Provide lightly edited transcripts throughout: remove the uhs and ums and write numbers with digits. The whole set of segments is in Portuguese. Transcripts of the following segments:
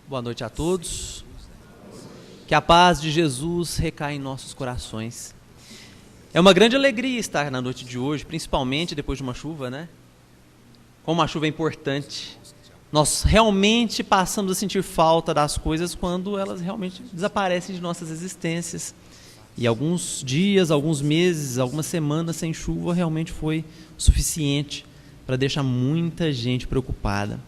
Boa noite a todos. Que a paz de Jesus recaia em nossos corações. É uma grande alegria estar na noite de hoje, principalmente depois de uma chuva, né? Como a chuva é importante. Nós realmente passamos a sentir falta das coisas quando elas realmente desaparecem de nossas existências. E alguns dias, alguns meses, algumas semanas sem chuva realmente foi suficiente para deixar muita gente preocupada.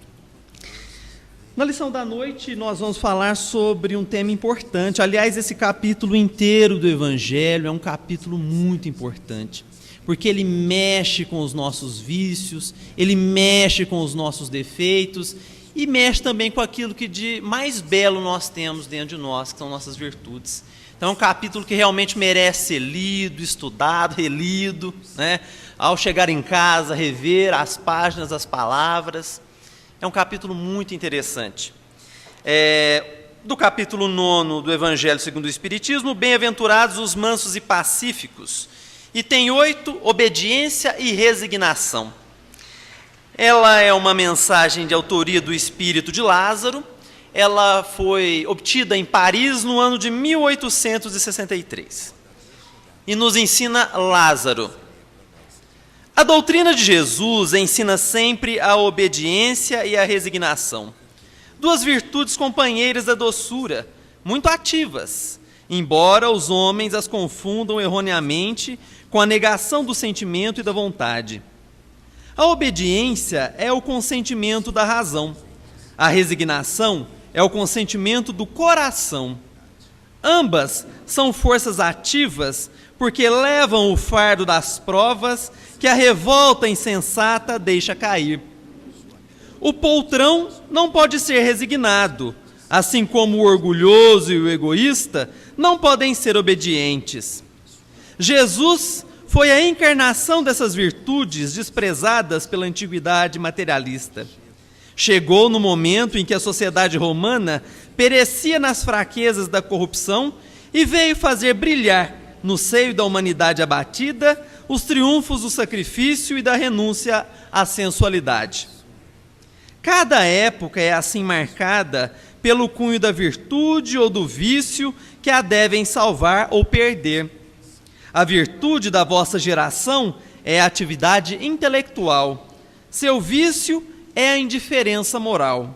Na lição da noite, nós vamos falar sobre um tema importante. Aliás, esse capítulo inteiro do Evangelho é um capítulo muito importante, porque ele mexe com os nossos vícios, ele mexe com os nossos defeitos e mexe também com aquilo que de mais belo nós temos dentro de nós, que são nossas virtudes. Então é um capítulo que realmente merece ser lido, estudado, relido, né? Ao chegar em casa, rever as páginas, as palavras. É um capítulo muito interessante. Do capítulo 9 do Evangelho segundo o Espiritismo, bem-aventurados os mansos e pacíficos. E tem 8, obediência e resignação. Ela é uma mensagem de autoria do espírito de Lázaro. Ela foi obtida em Paris no ano de 1863. E nos ensina Lázaro. A doutrina de Jesus ensina sempre a obediência e a resignação. Duas virtudes companheiras da doçura, muito ativas, embora os homens as confundam erroneamente com a negação do sentimento e da vontade. A obediência é o consentimento da razão. A resignação é o consentimento do coração. Ambas são forças ativas porque levam o fardo das provas que a revolta insensata deixa cair. O poltrão não pode ser resignado, assim como o orgulhoso e o egoísta não podem ser obedientes. Jesus foi a encarnação dessas virtudes desprezadas pela antiguidade materialista. Chegou no momento em que a sociedade romana perecia nas fraquezas da corrupção e veio fazer brilhar, no seio da humanidade abatida, os triunfos do sacrifício e da renúncia à sensualidade. Cada época é assim marcada pelo cunho da virtude ou do vício que a devem salvar ou perder. A virtude da vossa geração é a atividade intelectual. Seu vício é a indiferença moral.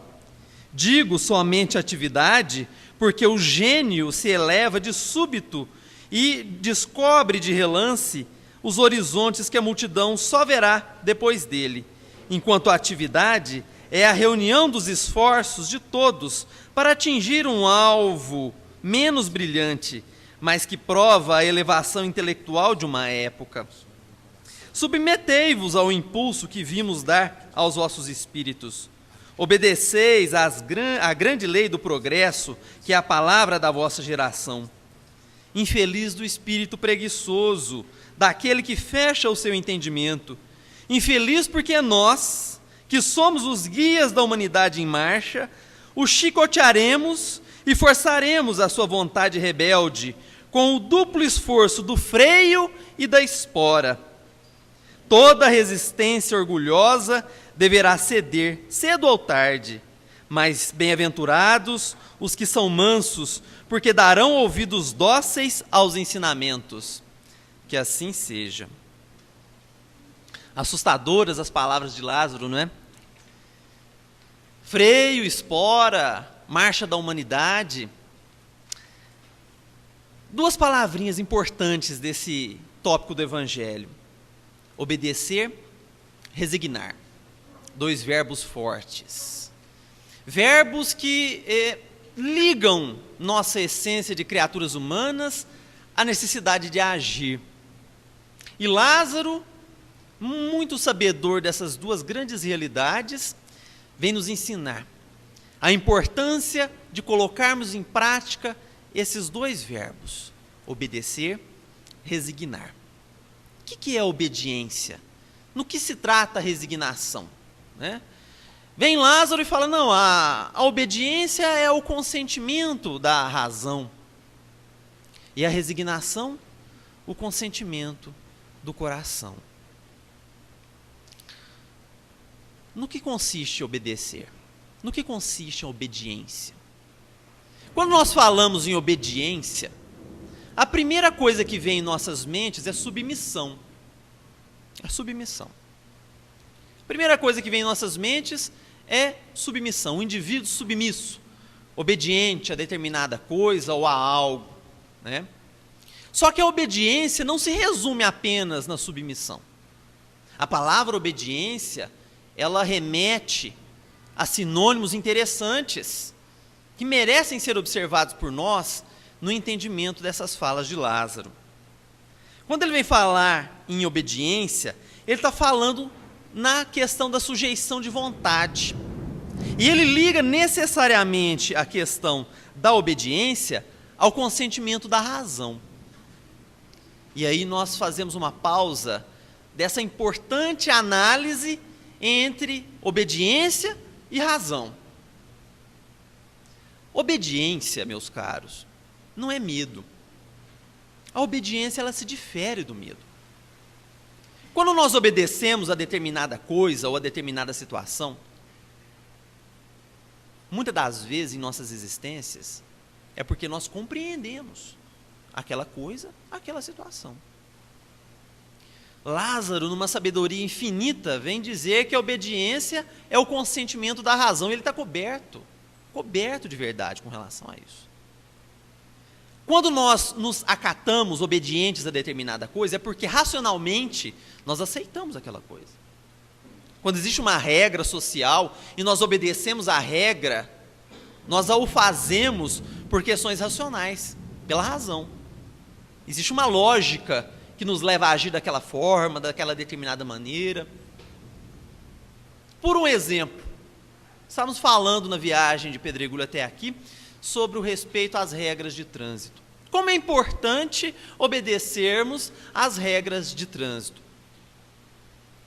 Digo somente atividade porque o gênio se eleva de súbito e descobre de relance os horizontes que a multidão só verá depois dele, enquanto a atividade é a reunião dos esforços de todos para atingir um alvo menos brilhante, mas que prova a elevação intelectual de uma época. Submetei-vos ao impulso que vimos dar aos vossos espíritos. Obedeceis à grande lei do progresso, que é a palavra da vossa geração. Infeliz do espírito preguiçoso, daquele que fecha o seu entendimento. Infeliz porque nós, que somos os guias da humanidade em marcha, o chicotearemos e forçaremos a sua vontade rebelde, com o duplo esforço do freio e da espora. Toda resistência orgulhosa deverá ceder, cedo ou tarde, mas bem-aventurados os que são mansos, porque darão ouvidos dóceis aos ensinamentos. Que assim seja. Assustadoras as palavras de Lázaro, não é? Freio, espora, marcha da humanidade. Duas palavrinhas importantes desse tópico do Evangelho. Obedecer, resignar. 2 verbos fortes. Verbos que ligam nossa essência de criaturas humanas à necessidade de agir. E Lázaro, muito sabedor dessas duas grandes realidades, vem nos ensinar a importância de colocarmos em prática esses 2 verbos, obedecer, resignar. O que é obediência? No que se trata a resignação? Né? Vem Lázaro e fala, não, a obediência é o consentimento da razão. E a resignação, o consentimento do coração. No que consiste obedecer? No que consiste a obediência? Quando nós falamos em obediência, a primeira coisa que vem em nossas mentes é submissão. A submissão. A primeira coisa que vem em nossas mentes é submissão, um indivíduo submisso, obediente a determinada coisa ou a algo, né? Só que a obediência não se resume apenas na submissão. A palavra obediência, ela remete a sinônimos interessantes que merecem ser observados por nós no entendimento dessas falas de Lázaro. Quando ele vem falar em obediência, ele está falando na questão da sujeição de vontade. E ele liga necessariamente a questão da obediência ao consentimento da razão. E aí nós fazemos uma pausa dessa importante análise entre obediência e razão. Obediência, meus caros, não é medo. A obediência, ela se difere do medo. Quando nós obedecemos a determinada coisa ou a determinada situação, muitas das vezes em nossas existências, é porque nós compreendemos aquela coisa, aquela situação. Lázaro, numa sabedoria infinita, vem dizer que a obediência é o consentimento da razão, e ele está coberto de verdade com relação a isso. Quando nós nos acatamos obedientes a determinada coisa, é porque racionalmente nós aceitamos aquela coisa. Quando existe uma regra social e nós obedecemos à regra, nós o fazemos por questões racionais, pela razão. Existe uma lógica que nos leva a agir daquela forma, daquela determinada maneira. Por um exemplo, estávamos falando na viagem de Pedregulho até aqui sobre o respeito às regras de trânsito. Como é importante obedecermos às regras de trânsito.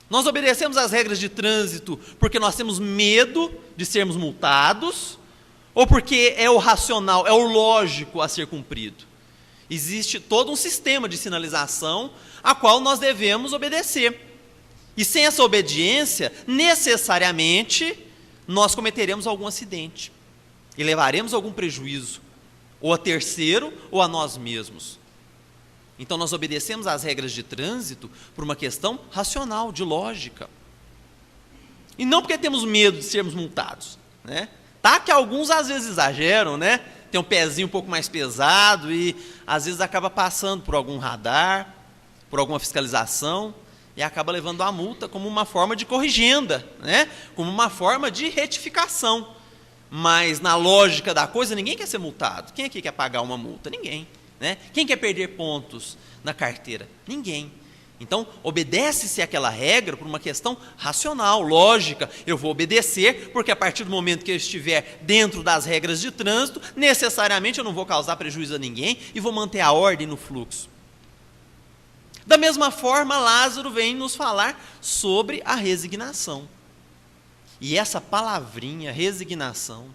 Nós obedecemos às regras de trânsito porque nós temos medo de sermos multados, ou porque é o racional, é o lógico a ser cumprido. Existe todo um sistema de sinalização a qual nós devemos obedecer. E sem essa obediência, necessariamente, nós cometeremos algum acidente e levaremos algum prejuízo, ou a terceiro, ou a nós mesmos. Então nós obedecemos às regras de trânsito por uma questão racional, de lógica. E não porque temos medo de sermos multados, né? Tá que alguns às vezes exageram, né? Tem um pezinho um pouco mais pesado e às vezes acaba passando por algum radar, por alguma fiscalização e acaba levando a multa como uma forma de corrigenda, né? Como uma forma de retificação. Mas na lógica da coisa, ninguém quer ser multado. Quem aqui quer pagar uma multa? Ninguém, né? Quem quer perder pontos na carteira? Ninguém. Então, obedece-se àquela regra por uma questão racional, lógica. Eu vou obedecer, porque a partir do momento que eu estiver dentro das regras de trânsito, necessariamente eu não vou causar prejuízo a ninguém e vou manter a ordem no fluxo. Da mesma forma, Lázaro vem nos falar sobre a resignação. E essa palavrinha, resignação,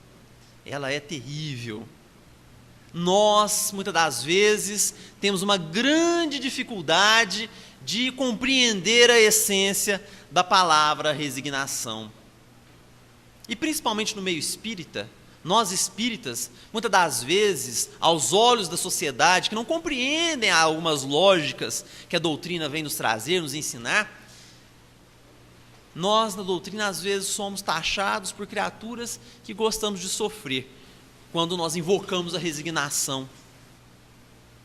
ela é terrível. Nós, muitas das vezes, temos uma grande dificuldade de compreender a essência da palavra resignação. E principalmente no meio espírita, nós espíritas, muitas das vezes, aos olhos da sociedade, que não compreendem algumas lógicas que a doutrina vem nos trazer, nos ensinar, nós na doutrina às vezes somos taxados por criaturas que gostamos de sofrer, quando nós invocamos a resignação,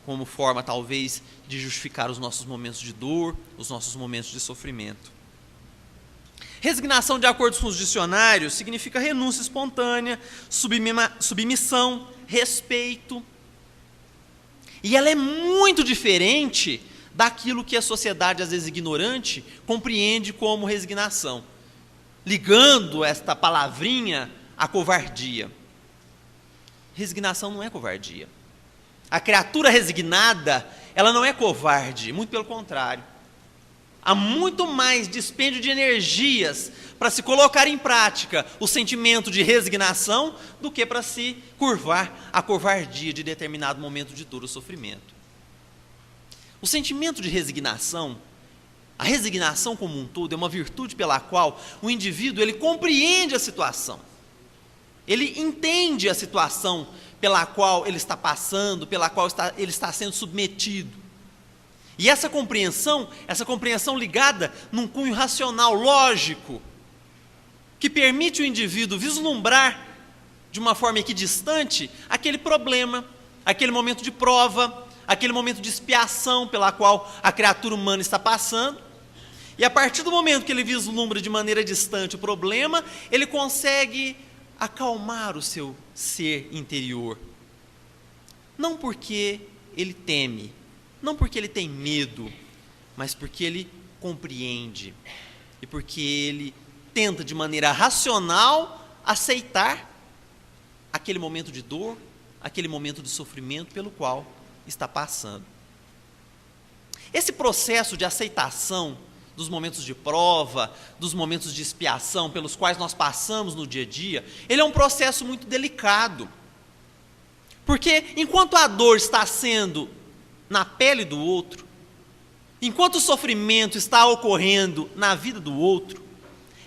como forma talvez de justificar os nossos momentos de dor, os nossos momentos de sofrimento. Resignação, de acordo com os dicionários, significa renúncia espontânea, submissão, respeito. E ela é muito diferente daquilo que a sociedade, às vezes ignorante, compreende como resignação, ligando esta palavrinha à covardia. Resignação não é covardia. A criatura resignada, ela não é covarde, muito pelo contrário. Há muito mais dispêndio de energias para se colocar em prática o sentimento de resignação do que para se curvar à covardia de determinado momento de dor ou sofrimento. O sentimento de resignação, a resignação como um todo, é uma virtude pela qual o indivíduo ele compreende a situação. Ele entende a situação pela qual ele está passando, pela qual ele está sendo submetido. E essa compreensão ligada num cunho racional, lógico, que permite o indivíduo vislumbrar de uma forma equidistante aquele problema, aquele momento de prova, aquele momento de expiação pela qual a criatura humana está passando. E a partir do momento que ele vislumbra de maneira distante o problema, ele consegue acalmar o seu ser interior. Não porque ele teme, não porque ele tem medo, mas porque ele compreende e porque ele tenta de maneira racional aceitar aquele momento de dor, aquele momento de sofrimento pelo qual está passando. Esse processo de aceitação dos momentos de prova, dos momentos de expiação pelos quais nós passamos no dia a dia, ele é um processo muito delicado. Porque enquanto a dor está sendo na pele do outro, enquanto o sofrimento está ocorrendo na vida do outro,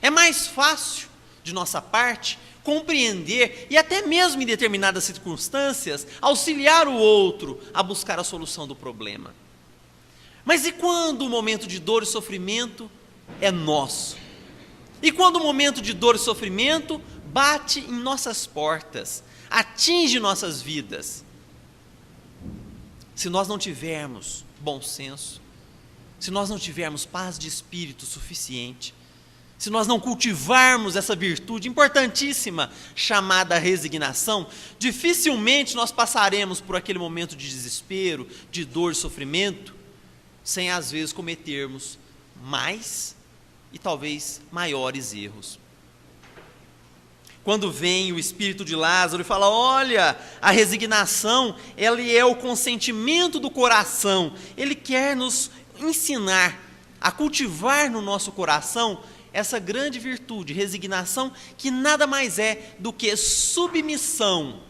é mais fácil, de nossa parte, compreender e até mesmo em determinadas circunstâncias, auxiliar o outro a buscar a solução do problema. Mas e quando o momento de dor e sofrimento é nosso? E quando o momento de dor e sofrimento bate em nossas portas, atinge nossas vidas? Se nós não tivermos bom senso, se nós não tivermos paz de espírito suficiente, se nós não cultivarmos essa virtude importantíssima chamada resignação, dificilmente nós passaremos por aquele momento de desespero, de dor e sofrimento, sem às vezes cometermos mais e talvez maiores erros. Quando vem o espírito de Lázaro e fala, olha, a resignação, ela é o consentimento do coração, ele quer nos ensinar a cultivar no nosso coração essa grande virtude, resignação, que nada mais é do que submissão.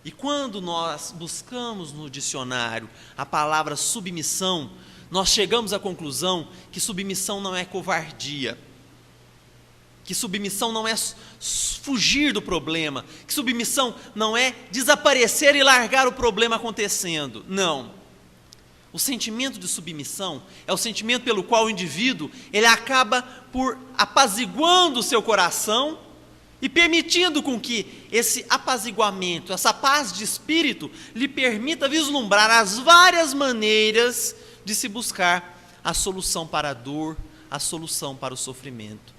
E quando nós buscamos no dicionário a palavra submissão, nós chegamos à conclusão que submissão não é covardia, que submissão não é fugir do problema, que submissão não é desaparecer e largar o problema acontecendo. Não. O sentimento de submissão é o sentimento pelo qual o indivíduo ele acaba por apaziguando o seu coração e permitindo com que esse apaziguamento, essa paz de espírito, lhe permita vislumbrar as várias maneiras de se buscar a solução para a dor, a solução para o sofrimento.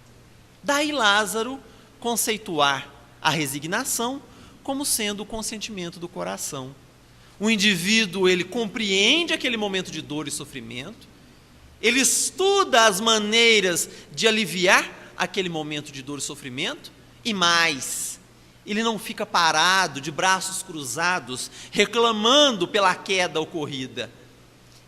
Daí Lázaro conceituar a resignação como sendo o consentimento do coração. O indivíduo, ele compreende aquele momento de dor e sofrimento, ele estuda as maneiras de aliviar aquele momento de dor e sofrimento, e mais, ele não fica parado, de braços cruzados, reclamando pela queda ocorrida.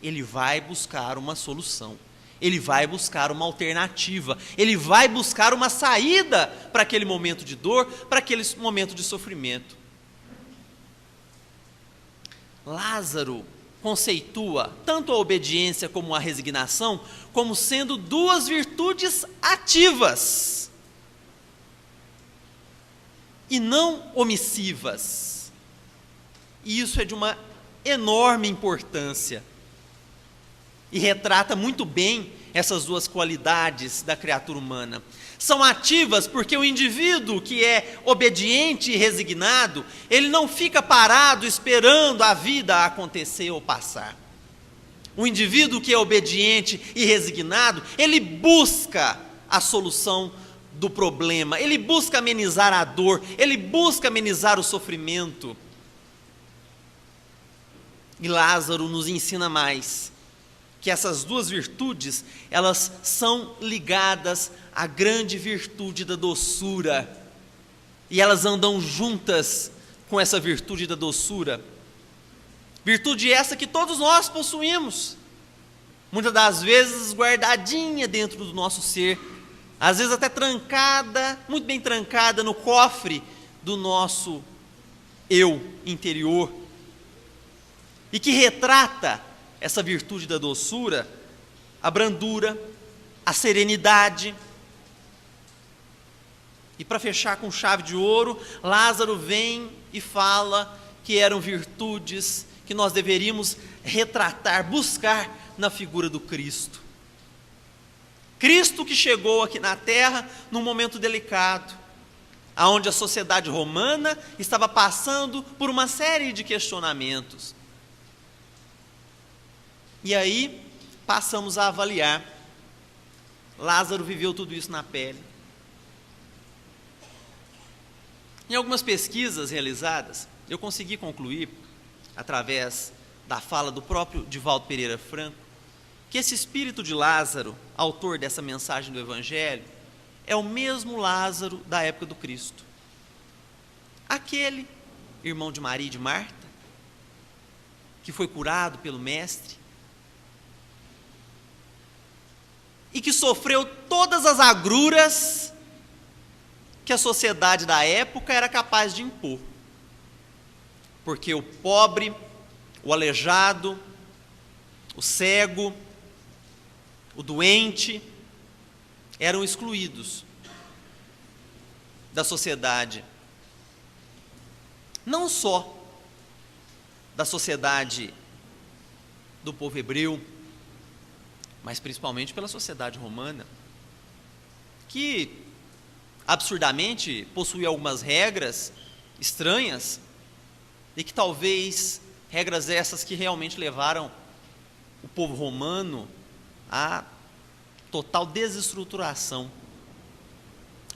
Ele vai buscar uma solução, ele vai buscar uma alternativa, ele vai buscar uma saída para aquele momento de dor, para aquele momento de sofrimento. Lázaro conceitua tanto a obediência como a resignação como sendo duas virtudes ativas e não omissivas. E isso é de uma enorme importância e retrata muito bem essas duas qualidades da criatura humana. São ativas porque o indivíduo que é obediente e resignado, ele não fica parado esperando a vida acontecer ou passar. O indivíduo que é obediente e resignado, ele busca a solução do problema, ele busca amenizar a dor, ele busca amenizar o sofrimento. E Lázaro nos ensina mais, que essas duas virtudes, elas são ligadas à grande virtude da doçura, e elas andam juntas com essa virtude da doçura, virtude essa que todos nós possuímos, muitas das vezes guardadinha dentro do nosso ser, às vezes até trancada, muito bem trancada no cofre do nosso eu interior, e que retrata essa virtude da doçura, a brandura, a serenidade. E para fechar com chave de ouro, Lázaro vem e fala que eram virtudes que nós deveríamos retratar, buscar na figura do Cristo. Cristo que chegou aqui na terra num momento delicado, onde a sociedade romana estava passando por uma série de questionamentos. E aí passamos a avaliar. Lázaro viveu tudo isso na pele. Em algumas pesquisas realizadas, eu consegui concluir, através da fala do próprio Divaldo Pereira Franco, que esse espírito de Lázaro, autor dessa mensagem do Evangelho, é o mesmo Lázaro da época do Cristo. Aquele irmão de Maria e de Marta, que foi curado pelo Mestre, e que sofreu todas as agruras que a sociedade da época era capaz de impor. Porque o pobre, o aleijado, o cego, o doente, eram excluídos da sociedade. Não só da sociedade do povo hebreu, mas principalmente pela sociedade romana, que absurdamente possuía algumas regras estranhas, e que talvez regras essas que realmente levaram o povo romano à total desestruturação.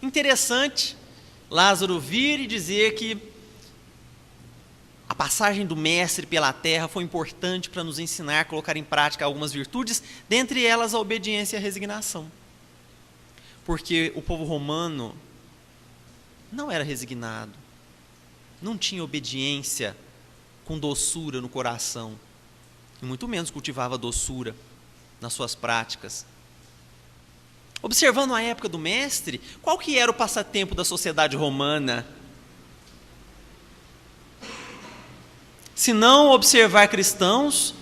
Interessante Lázaro vir e dizer que a passagem do Mestre pela terra foi importante para nos ensinar a colocar em prática algumas virtudes, dentre elas a obediência e a resignação. Porque o povo romano não era resignado, não tinha obediência com doçura no coração, e muito menos cultivava doçura nas suas práticas. Observando a época do Mestre, qual que era o passatempo da sociedade romana? Se não observar cristãos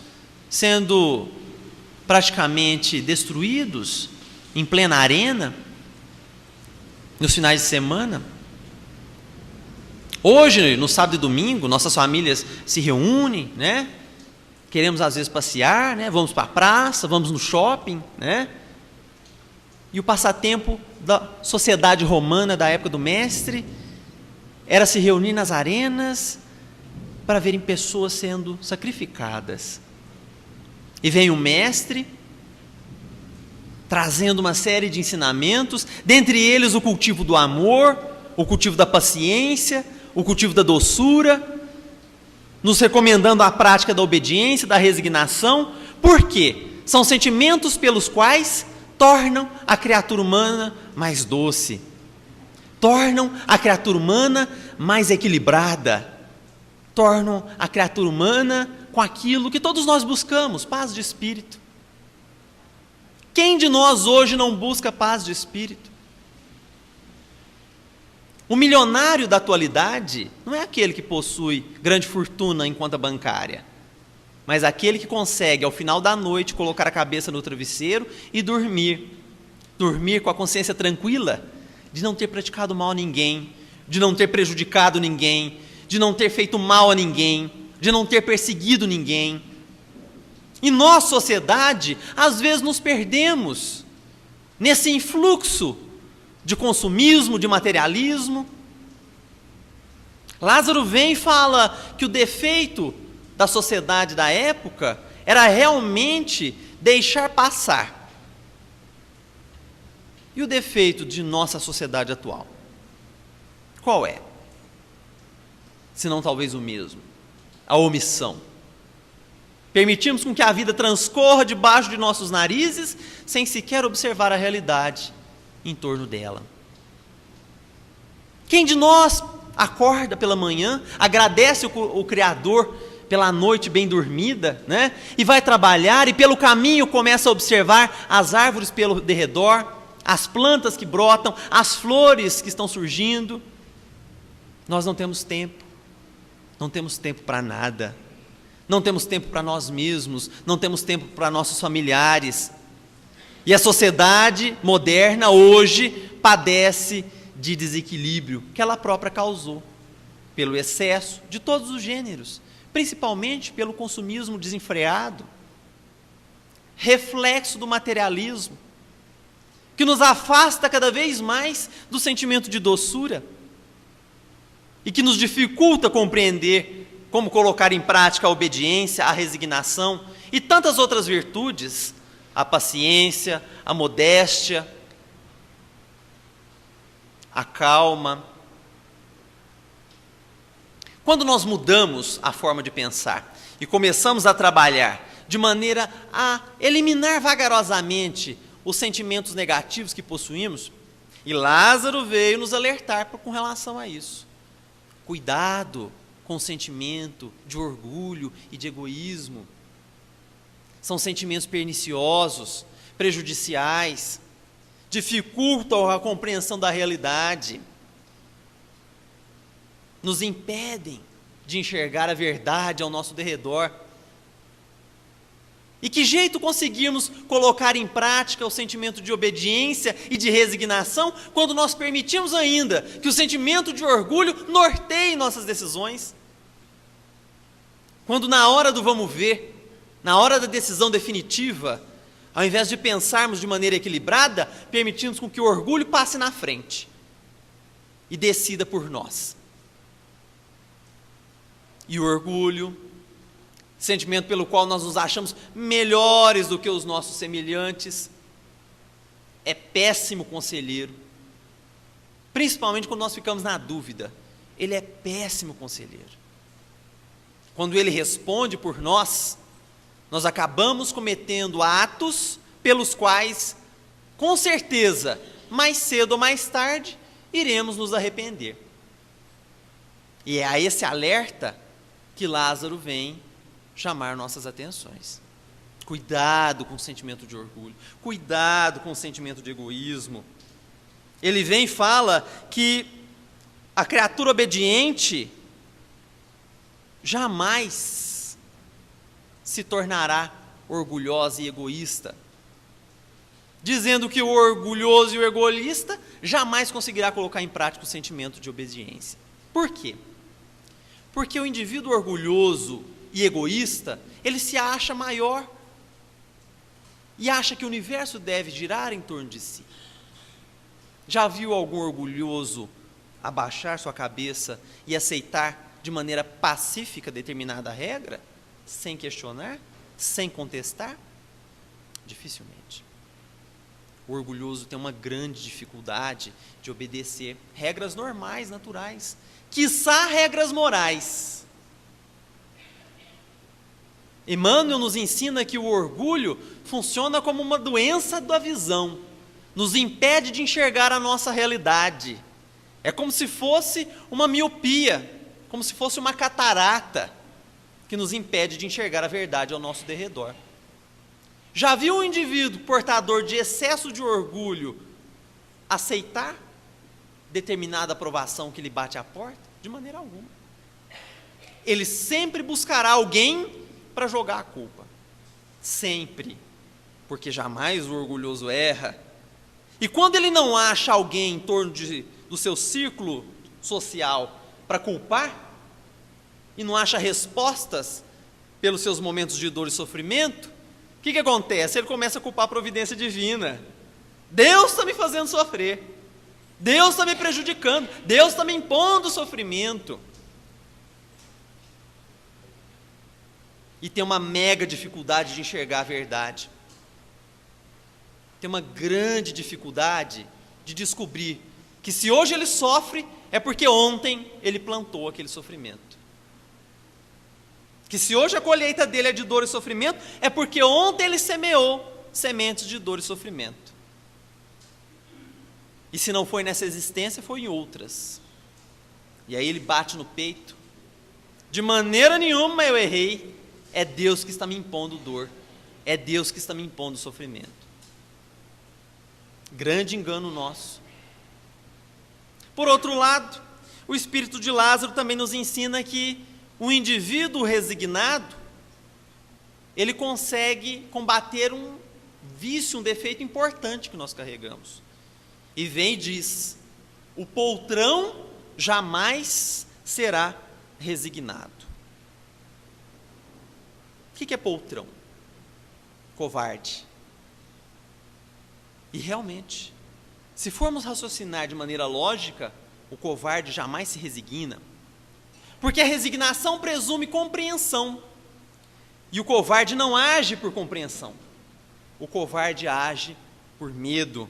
sendo praticamente destruídos em plena arena, nos finais de semana. Hoje, no sábado e domingo, nossas famílias se reúnem, né? Queremos às vezes passear, né? Vamos para a praça, vamos no shopping, né? E o passatempo da sociedade romana da época do Mestre era se reunir nas arenas para verem pessoas sendo sacrificadas. E vem o Mestre trazendo uma série de ensinamentos, dentre eles o cultivo do amor, o cultivo da paciência, o cultivo da doçura, nos recomendando a prática da obediência, da resignação. Por quê? São sentimentos pelos quais tornam a criatura humana mais doce, tornam a criatura humana mais equilibrada, tornam a criatura humana com aquilo que todos nós buscamos, paz de espírito. Quem de nós hoje não busca paz de espírito? O milionário da atualidade não é aquele que possui grande fortuna em conta bancária, mas aquele que consegue, ao final da noite, colocar a cabeça no travesseiro e dormir com a consciência tranquila de não ter praticado mal a ninguém, de não ter prejudicado ninguém, de não ter feito mal a ninguém, de não ter perseguido ninguém. E nós, sociedade, às vezes nos perdemos nesse influxo de consumismo, de materialismo. Lázaro vem e fala que o defeito da sociedade da época era realmente deixar passar. E o defeito de nossa sociedade atual? Qual é? Se não talvez o mesmo, a omissão. Permitimos com que a vida transcorra debaixo de nossos narizes, sem sequer observar a realidade em torno dela. Quem de nós acorda pela manhã, agradece o Criador pela noite bem dormida, né? E vai trabalhar e pelo caminho começa a observar as árvores pelo derredor, as plantas que brotam, as flores que estão surgindo. Nós não temos tempo para nada. Não temos tempo para nós mesmos, não temos tempo para nossos familiares. E a sociedade moderna hoje padece de desequilíbrio que ela própria causou, pelo excesso de todos os gêneros, principalmente pelo consumismo desenfreado, reflexo do materialismo, que nos afasta cada vez mais do sentimento de doçura e que nos dificulta compreender como colocar em prática a obediência, a resignação e tantas outras virtudes, a paciência, a modéstia, a calma. Quando nós mudamos a forma de pensar e começamos a trabalhar de maneira a eliminar vagarosamente os sentimentos negativos que possuímos, e Lázaro veio nos alertar com relação a isso. Cuidado com o sentimento de orgulho e de egoísmo. São sentimentos perniciosos, prejudiciais, dificultam a compreensão da realidade, nos impedem de enxergar a verdade ao nosso derredor. E que jeito conseguimos colocar em prática o sentimento de obediência e de resignação quando nós permitimos ainda que o sentimento de orgulho norteie nossas decisões? Quando na hora do vamos ver, na hora da decisão definitiva, ao invés de pensarmos de maneira equilibrada, permitimos com que o orgulho passe na frente e decida por nós. E o orgulho, sentimento pelo qual nós nos achamos melhores do que os nossos semelhantes, é péssimo conselheiro, principalmente quando nós ficamos na dúvida. Ele é péssimo conselheiro. Quando ele responde por nós, nós acabamos cometendo atos pelos quais, com certeza, mais cedo ou mais tarde, iremos nos arrepender. E é a esse alerta que Lázaro vem chamar nossas atenções. Cuidado com o sentimento de orgulho, cuidado com o sentimento de egoísmo. Ele vem e fala que a criatura obediente jamais se tornará orgulhosa e egoísta, dizendo que o orgulhoso e o egoísta jamais conseguirá colocar em prática o sentimento de obediência. Por quê? Porque o indivíduo orgulhoso e egoísta, ele se acha maior e acha que o universo deve girar em torno de si. Já viu algum orgulhoso abaixar sua cabeça e aceitar de maneira pacífica determinada regra, sem questionar, sem contestar? Dificilmente. O orgulhoso tem uma grande dificuldade de obedecer regras normais, naturais, quiçá regras morais. Emmanuel nos ensina que o orgulho funciona como uma doença da visão, nos impede de enxergar a nossa realidade. É como se fosse uma miopia, como se fosse uma catarata, que nos impede de enxergar a verdade ao nosso derredor. Já viu um indivíduo portador de excesso de orgulho aceitar determinada aprovação que lhe bate à porta? De maneira alguma. Ele sempre buscará alguém para jogar a culpa. Sempre. Porque jamais o orgulhoso erra. E quando ele não acha alguém em torno do seu círculo social para culpar, e não acha respostas pelos seus momentos de dor e sofrimento, o que acontece? Ele começa a culpar a providência divina. Deus está me fazendo sofrer. Deus está me prejudicando. Deus está me impondo sofrimento. E tem uma mega dificuldade de enxergar a verdade. Tem uma grande dificuldade de descobrir que se hoje ele sofre, é porque ontem ele plantou aquele sofrimento. Que se hoje a colheita dele é de dor e sofrimento, é porque ontem ele semeou sementes de dor e sofrimento. E se não foi nessa existência, foi em outras. E aí ele bate no peito. De maneira nenhuma eu errei. É Deus que está me impondo dor. É Deus que está me impondo sofrimento. Grande engano nosso. Por outro lado, o espírito de Lázaro também nos ensina que o indivíduo resignado, ele consegue combater um vício, um defeito importante que nós carregamos. E vem e diz: O poltrão jamais será resignado. O que é poltrão? Covarde. E realmente, se formos raciocinar de maneira lógica, o covarde jamais se resigna, porque a resignação presume compreensão, e o covarde não age por compreensão, o covarde age por medo,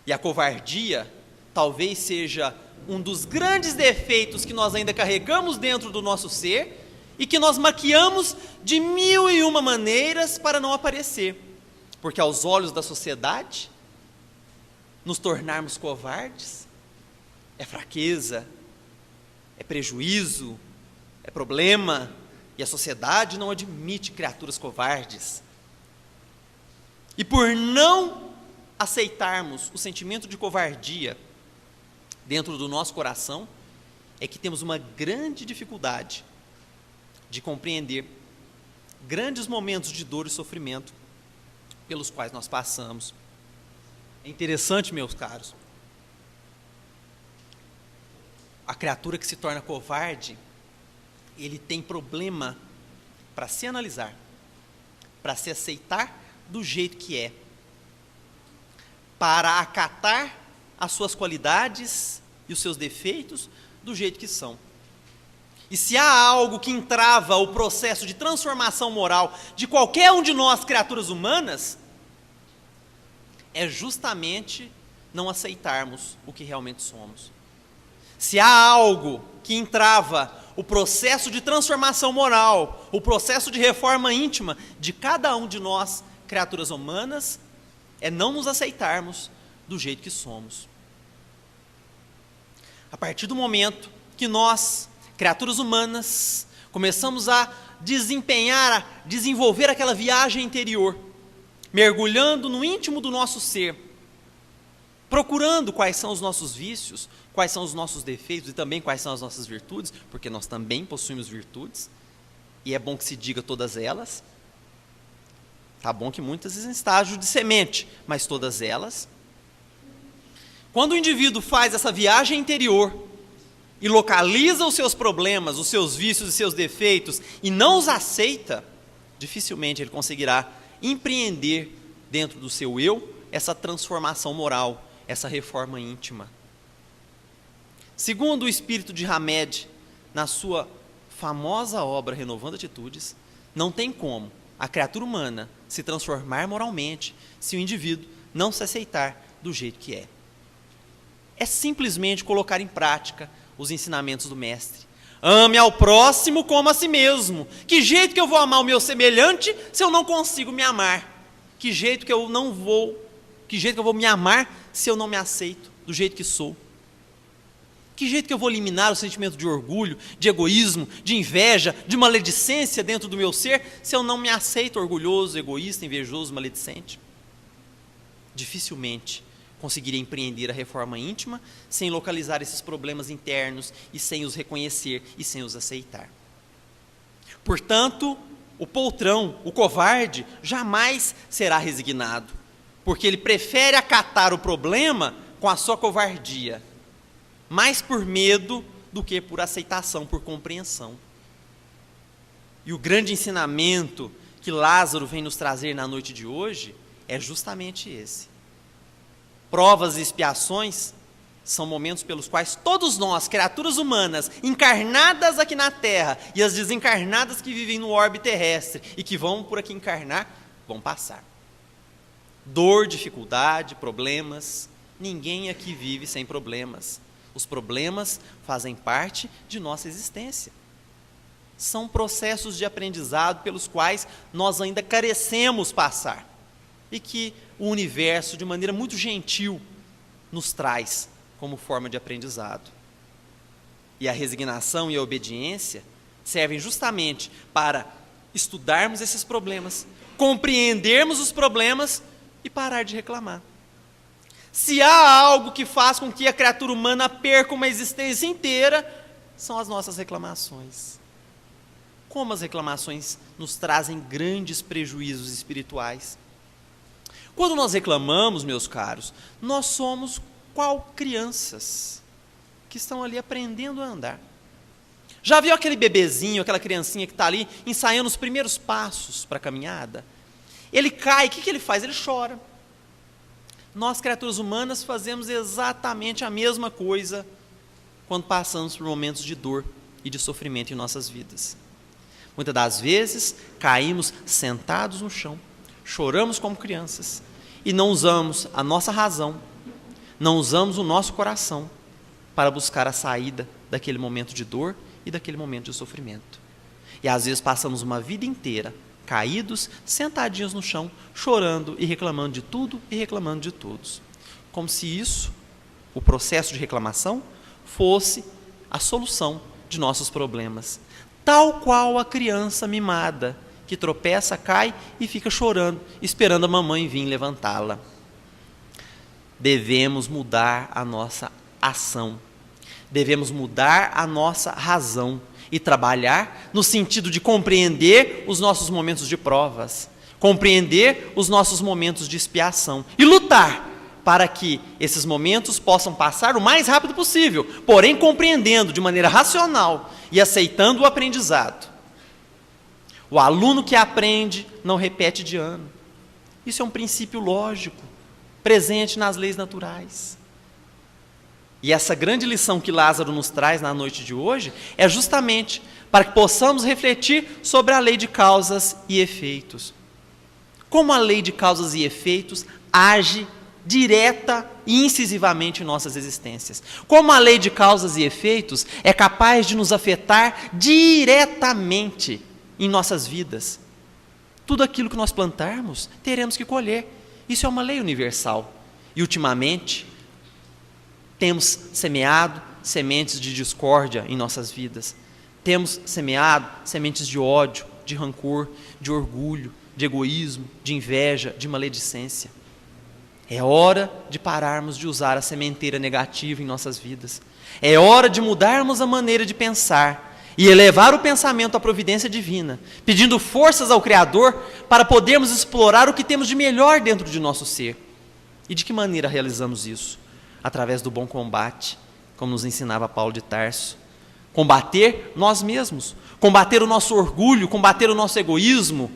e a covardia talvez seja um dos grandes defeitos que nós ainda carregamos dentro do nosso ser, e que nós maquiamos de 1001 maneiras para não aparecer, porque aos olhos da sociedade, nos tornarmos covardes é fraqueza, é prejuízo, é problema, e a sociedade não admite criaturas covardes. E por não aceitarmos o sentimento de covardia dentro do nosso coração, é que temos uma grande dificuldade de compreender grandes momentos de dor e sofrimento pelos quais nós passamos. É interessante, meus caros, a criatura que se torna covarde, ele tem problema para se analisar, para se aceitar do jeito que é, para acatar as suas qualidades e os seus defeitos do jeito que são. E se há algo que entrava o processo de transformação moral de qualquer um de nós, criaturas humanas, é justamente não aceitarmos o que realmente somos. Se há algo que entrava o processo de transformação moral, o processo de reforma íntima de cada um de nós, criaturas humanas, é não nos aceitarmos do jeito que somos. A partir do momento que nós, criaturas humanas, começamos a desenvolver aquela viagem interior, mergulhando no íntimo do nosso ser, procurando quais são os nossos vícios, quais são os nossos defeitos e também quais são as nossas virtudes, porque nós também possuímos virtudes, e é bom que se diga todas elas. Tá bom que muitas em estágio de semente, mas todas elas. Quando o indivíduo faz essa viagem interior e localiza os seus problemas, os seus vícios e seus defeitos e não os aceita, dificilmente ele conseguirá empreender dentro do seu eu essa transformação moral, essa reforma íntima. Segundo o espírito de Hamed, na sua famosa obra Renovando Atitudes, não tem como a criatura humana se transformar moralmente se o indivíduo não se aceitar do jeito que é. É simplesmente colocar em prática os ensinamentos do mestre. Ame ao próximo como a si mesmo. Que jeito que eu vou amar o meu semelhante se eu não consigo me amar? Que jeito que eu vou me amar se eu não me aceito do jeito que sou? Que jeito que eu vou eliminar o sentimento de orgulho, de egoísmo, de inveja, de maledicência dentro do meu ser, se eu não me aceito orgulhoso, egoísta, invejoso, maledicente? Dificilmente conseguirei empreender a reforma íntima sem localizar esses problemas internos e sem os reconhecer e sem os aceitar. Portanto, o poltrão, o covarde, jamais será resignado, porque ele prefere acatar o problema com a sua covardia, mais por medo do que por aceitação, por compreensão. E o grande ensinamento que Lázaro vem nos trazer na noite de hoje é justamente esse. Provas e expiações são momentos pelos quais todos nós, criaturas humanas, encarnadas aqui na Terra, e as desencarnadas que vivem no orbe terrestre e que vão por aqui encarnar, vão passar. Dor, dificuldade, problemas, ninguém aqui vive sem problemas. Os problemas fazem parte de nossa existência. São processos de aprendizado pelos quais nós ainda carecemos passar. E que o universo, de maneira muito gentil, nos traz como forma de aprendizado. E a resignação e a obediência servem justamente para estudarmos esses problemas, compreendermos os problemas e parar de reclamar. Se há algo que faz com que a criatura humana perca uma existência inteira, são as nossas reclamações. Como as reclamações nos trazem grandes prejuízos espirituais. Quando nós reclamamos, meus caros, nós somos qual crianças que estão ali aprendendo a andar. Já viu aquele bebezinho, aquela criancinha que está ali ensaiando os primeiros passos para a caminhada? Ele cai, o que ele faz? Ele chora. Nós, criaturas humanas, fazemos exatamente a mesma coisa quando passamos por momentos de dor e de sofrimento em nossas vidas. Muitas das vezes, caímos sentados no chão, choramos como crianças e não usamos a nossa razão, não usamos o nosso coração para buscar a saída daquele momento de dor e daquele momento de sofrimento. E às vezes passamos uma vida inteira caídos, sentadinhos no chão, chorando e reclamando de tudo e reclamando de todos. Como se isso, o processo de reclamação, fosse a solução de nossos problemas. Tal qual a criança mimada, que tropeça, cai e fica chorando, esperando a mamãe vir levantá-la. Devemos mudar a nossa ação. Devemos mudar a nossa razão e trabalhar no sentido de compreender os nossos momentos de provas, compreender os nossos momentos de expiação e lutar para que esses momentos possam passar o mais rápido possível, porém compreendendo de maneira racional e aceitando o aprendizado. O aluno que aprende não repete de ano. Isso é um princípio lógico, presente nas leis naturais. E essa grande lição que Lázaro nos traz na noite de hoje é justamente para que possamos refletir sobre a lei de causas e efeitos. Como a lei de causas e efeitos age direta e incisivamente em nossas existências. Como a lei de causas e efeitos é capaz de nos afetar diretamente em nossas vidas. Tudo aquilo que nós plantarmos, teremos que colher. Isso é uma lei universal. E ultimamente, temos semeado sementes de discórdia em nossas vidas. Temos semeado sementes de ódio, de rancor, de orgulho, de egoísmo, de inveja, de maledicência. É hora de pararmos de usar a sementeira negativa em nossas vidas. É hora de mudarmos a maneira de pensar e elevar o pensamento à providência divina, pedindo forças ao Criador para podermos explorar o que temos de melhor dentro de nosso ser. E de que maneira realizamos isso? Através do bom combate, como nos ensinava Paulo de Tarso. Combater nós mesmos, combater o nosso orgulho, combater o nosso egoísmo,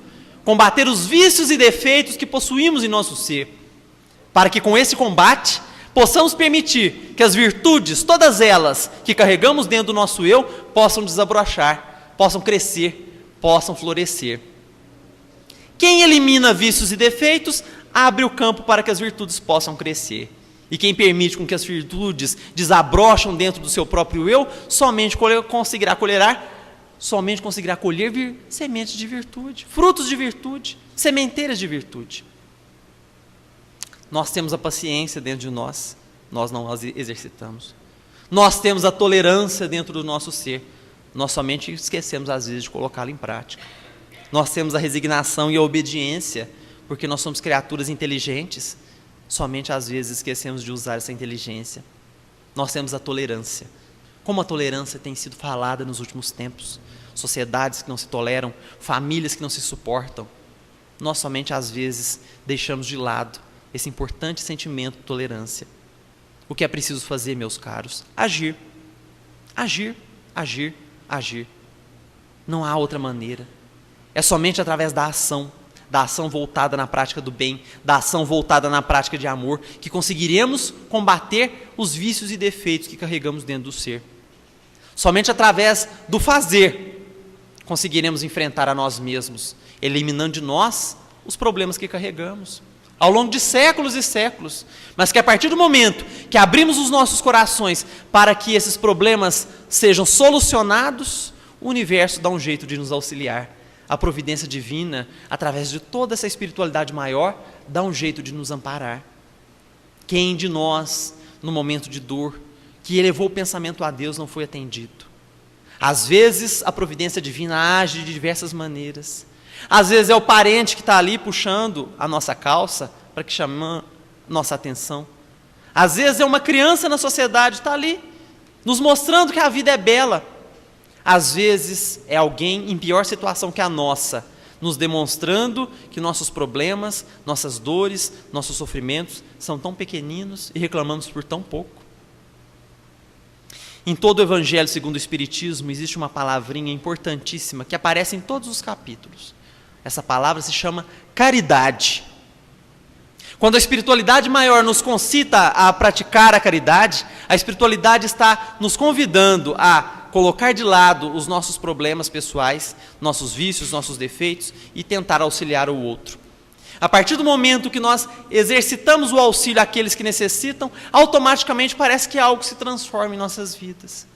combater os vícios e defeitos que possuímos em nosso ser, para que com esse combate possamos permitir que as virtudes, todas elas que carregamos dentro do nosso eu, possam desabrochar, possam crescer, possam florescer. Quem elimina vícios e defeitos, abre o campo para que as virtudes possam crescer. E quem permite com que as virtudes desabrocham dentro do seu próprio eu, somente conseguirá colher sementes de virtude, frutos de virtude, sementeiras de virtude. Nós temos a paciência dentro de nós não as exercitamos. Nós temos a tolerância dentro do nosso ser, nós somente esquecemos às vezes de colocá-la em prática. Nós temos a resignação e a obediência, porque nós somos criaturas inteligentes, somente às vezes esquecemos de usar essa inteligência. Nós temos a tolerância. Como a tolerância tem sido falada nos últimos tempos, sociedades que não se toleram, famílias que não se suportam, nós somente às vezes deixamos de lado esse importante sentimento de tolerância. O que é preciso fazer, meus caros? Agir. Agir, agir, agir. Não há outra maneira. É somente através da ação voltada na prática do bem, da ação voltada na prática de amor, que conseguiremos combater os vícios e defeitos que carregamos dentro do ser. Somente através do fazer conseguiremos enfrentar a nós mesmos, eliminando de nós os problemas que carregamos ao longo de séculos e séculos, mas que a partir do momento que abrimos os nossos corações para que esses problemas sejam solucionados, o universo dá um jeito de nos auxiliar. A providência divina, através de toda essa espiritualidade maior, dá um jeito de nos amparar. Quem de nós, no momento de dor, que elevou o pensamento a Deus, não foi atendido? Às vezes, a providência divina age de diversas maneiras. Às vezes é o parente que está ali puxando a nossa calça para que chame nossa atenção. Às vezes é uma criança na sociedade que está ali, nos mostrando que a vida é bela. Às vezes é alguém em pior situação que a nossa, nos demonstrando que nossos problemas, nossas dores, nossos sofrimentos são tão pequeninos e reclamamos por tão pouco. Em todo o Evangelho segundo o Espiritismo existe uma palavrinha importantíssima que aparece em todos os capítulos. Essa palavra se chama caridade. Quando a espiritualidade maior nos concita a praticar a caridade, a espiritualidade está nos convidando a colocar de lado os nossos problemas pessoais, nossos vícios, nossos defeitos e tentar auxiliar o outro. A partir do momento que nós exercitamos o auxílio àqueles que necessitam, automaticamente parece que algo se transforma em nossas vidas.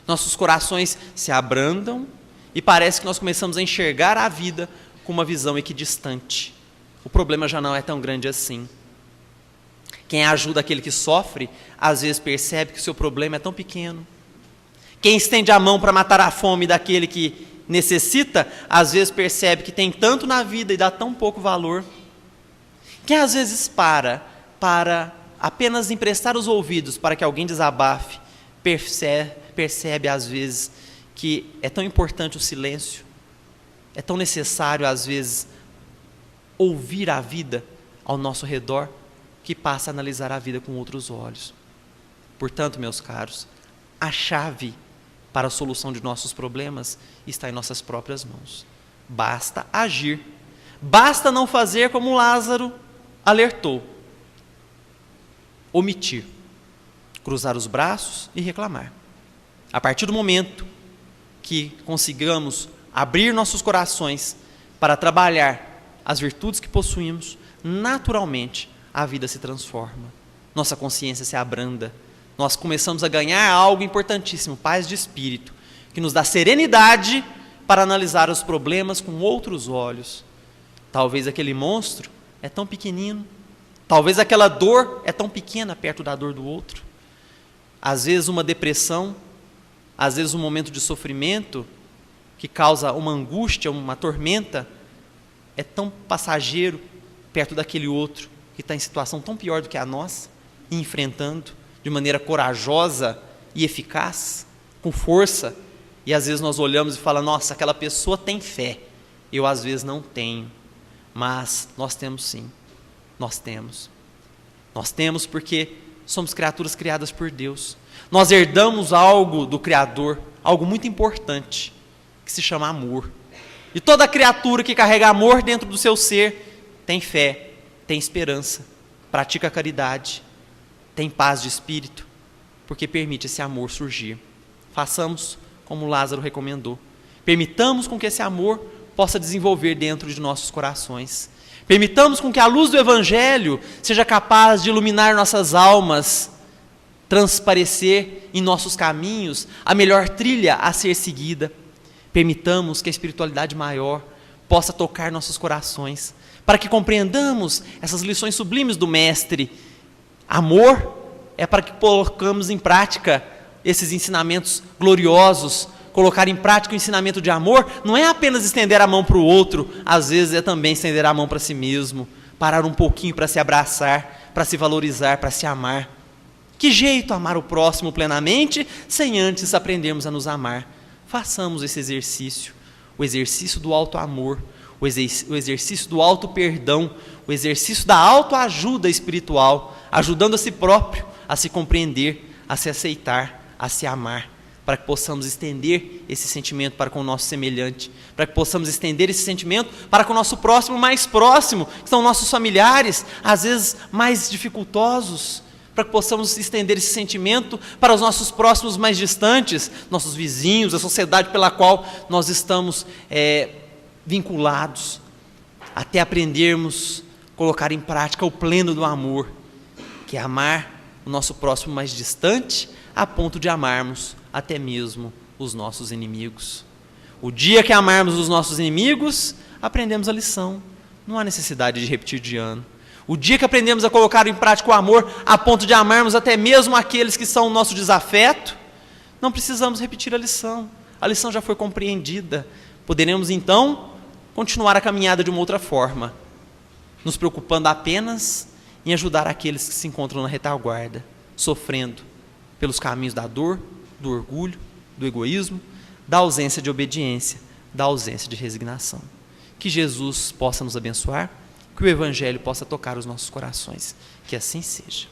Nossos corações se abrandam e parece que nós começamos a enxergar a vida com uma visão equidistante. O problema já não é tão grande assim. Quem ajuda aquele que sofre, às vezes percebe que o seu problema é tão pequeno. Quem estende a mão para matar a fome daquele que necessita, às vezes percebe que tem tanto na vida e dá tão pouco valor. Quem às vezes para apenas emprestar os ouvidos para que alguém desabafe, percebe às vezes que é tão importante o silêncio, é tão necessário às vezes ouvir a vida ao nosso redor, que passa a analisar a vida com outros olhos. Portanto, meus caros, a chave para a solução de nossos problemas está em nossas próprias mãos. Basta agir. Basta não fazer como Lázaro alertou. Omitir. Cruzar os braços e reclamar. A partir do momento que consigamos abrir nossos corações para trabalhar as virtudes que possuímos, naturalmente a vida se transforma. Nossa consciência se abranda. Nós começamos a ganhar algo importantíssimo, paz de espírito, que nos dá serenidade para analisar os problemas com outros olhos. Talvez aquele monstro é tão pequenino, talvez aquela dor é tão pequena perto da dor do outro. Às vezes uma depressão, às vezes um momento de sofrimento que causa uma angústia, uma tormenta, é tão passageiro perto daquele outro que está em situação tão pior do que a nossa, e enfrentando de maneira corajosa e eficaz, com força. E às vezes nós olhamos e falamos, nossa, aquela pessoa tem fé, eu às vezes não tenho, mas nós temos sim, nós temos porque somos criaturas criadas por Deus, nós herdamos algo do Criador, algo muito importante, que se chama amor. E toda criatura que carrega amor dentro do seu ser tem fé, tem esperança, pratica a caridade, tem paz de espírito, porque permite esse amor surgir. Façamos como Lázaro recomendou. Permitamos com que esse amor possa desenvolver dentro de nossos corações. Permitamos com que a luz do Evangelho seja capaz de iluminar nossas almas, transparecer em nossos caminhos a melhor trilha a ser seguida. Permitamos que a espiritualidade maior possa tocar nossos corações, para que compreendamos essas lições sublimes do Mestre. Amor é para que colocamos em prática esses ensinamentos gloriosos. Colocar em prática o ensinamento de amor não é apenas estender a mão para o outro, às vezes é também estender a mão para si mesmo, parar um pouquinho para se abraçar, para se valorizar, para se amar. Que jeito amar o próximo plenamente, sem antes aprendermos a nos amar? Façamos esse exercício, o exercício do auto-amor, o exercício do auto-perdão, o exercício da autoajuda espiritual, ajudando a si próprio a se compreender, a se aceitar, a se amar, para que possamos estender esse sentimento para com o nosso semelhante, para que possamos estender esse sentimento para com o nosso próximo mais próximo, que são nossos familiares, às vezes mais dificultosos, para que possamos estender esse sentimento para os nossos próximos mais distantes, nossos vizinhos, a sociedade pela qual nós estamos vinculados, até aprendermos a colocar em prática o pleno do amor, que é amar o nosso próximo mais distante, a ponto de amarmos até mesmo os nossos inimigos. O dia que amarmos os nossos inimigos, aprendemos a lição, não há necessidade de repetir de ano. O dia que aprendemos a colocar em prática o amor, a ponto de amarmos até mesmo aqueles que são o nosso desafeto, não precisamos repetir a lição já foi compreendida. Poderemos então continuar a caminhada de uma outra forma, nos preocupando apenas em ajudar aqueles que se encontram na retaguarda, sofrendo pelos caminhos da dor, do orgulho, do egoísmo, da ausência de obediência, da ausência de resignação. Que Jesus possa nos abençoar, que o Evangelho possa tocar os nossos corações. Que assim seja.